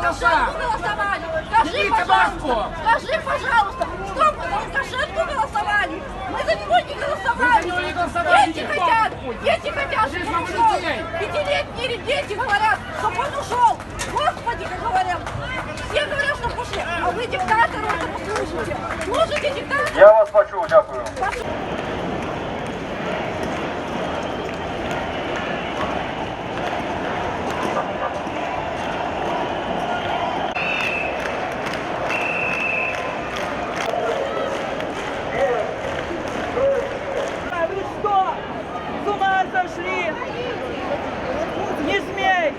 Лукашенко голосовали? Скажи, пожалуйста, что мы за Лукашенко голосовали? Мы за него не голосовали. Вы за него не голосовали, Дети хотят, чтобы он ушел. Пятилетние дети говорят, чтобы он ушел. Господи, как говорят. Все говорят, что пошли, а вы диктатору этому служите. Служите диктатору. Я вас почув, дякую. Вы что? С ума сошли? Не смей!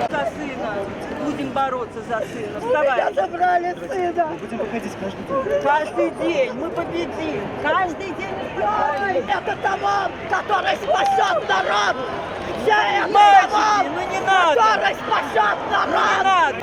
За сына. Будем бороться за сына. Вставай. Забрали сына. Будем выходить каждый день. Каждый день мы победим. Каждый день. Ой, это талант, который спасет народ. Я это Мальчики, талант, ну не надо. который спасет Не народ. надо.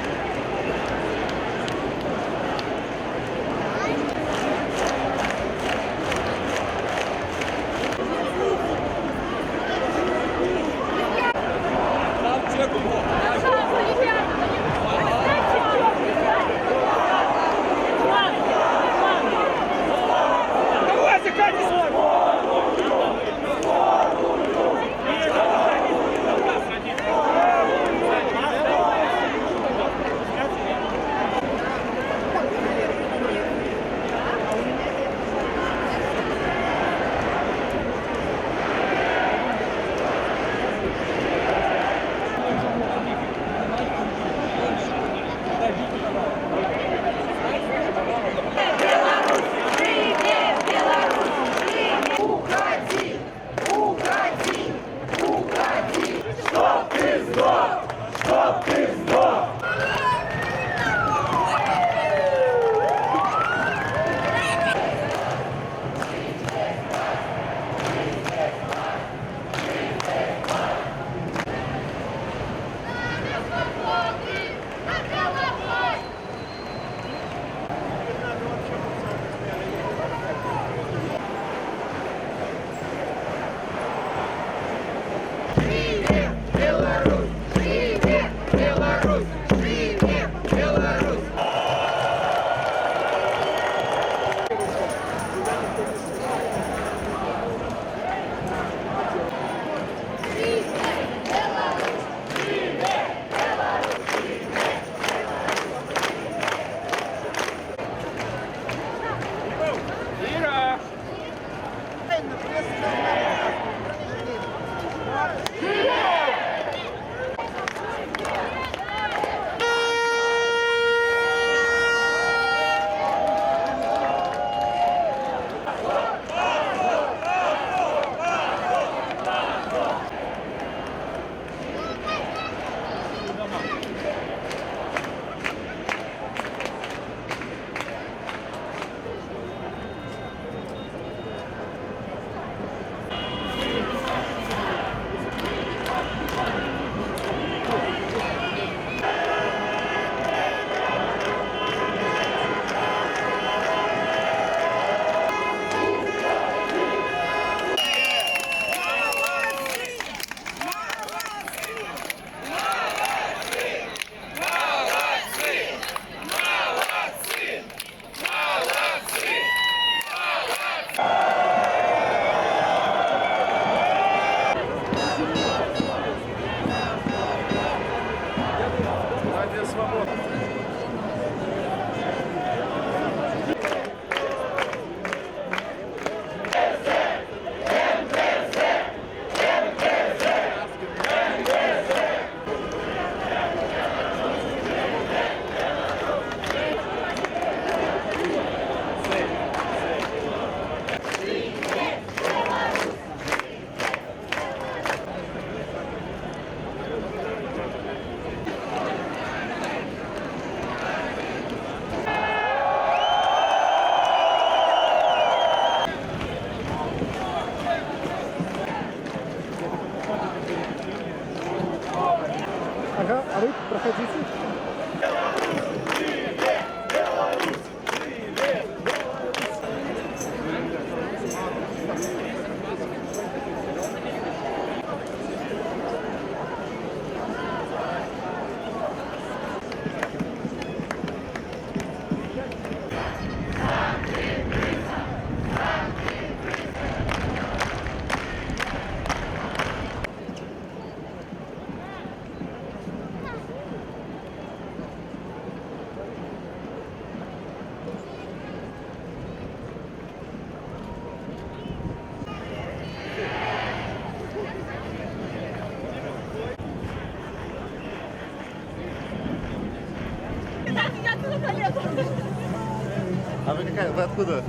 А вы какая? Вы откуда?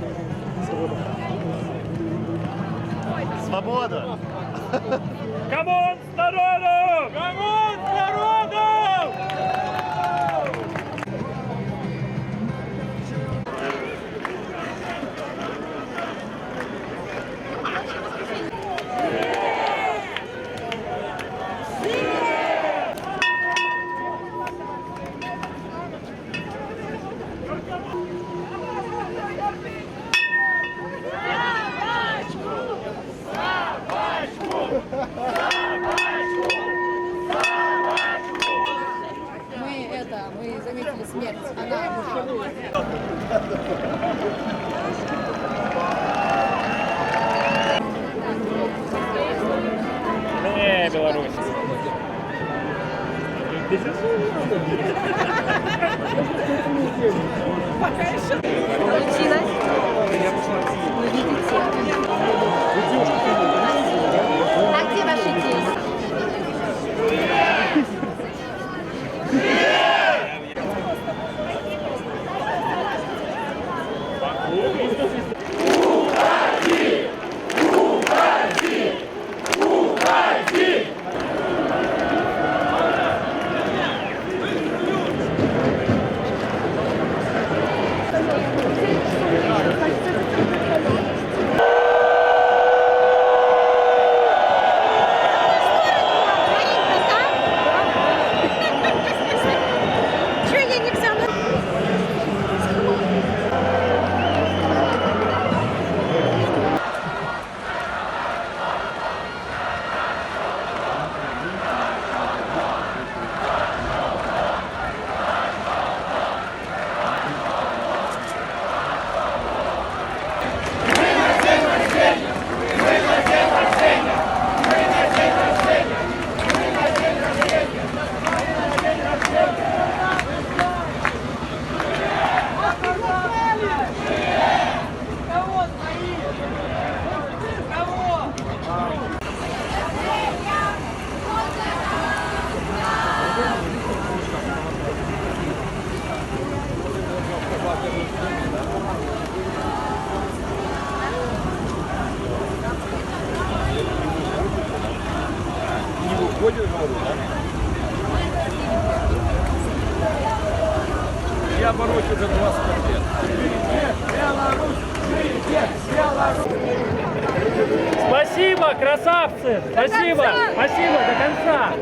Свобода! Камон с народом! Камон с народом! Мы заметили смерть. Она Беларусь. получилось. Вы видите. А где ваши дети? Чё я не взяла? Я борюсь уже 20 лет. Спасибо, красавцы! Спасибо! Спасибо, до конца!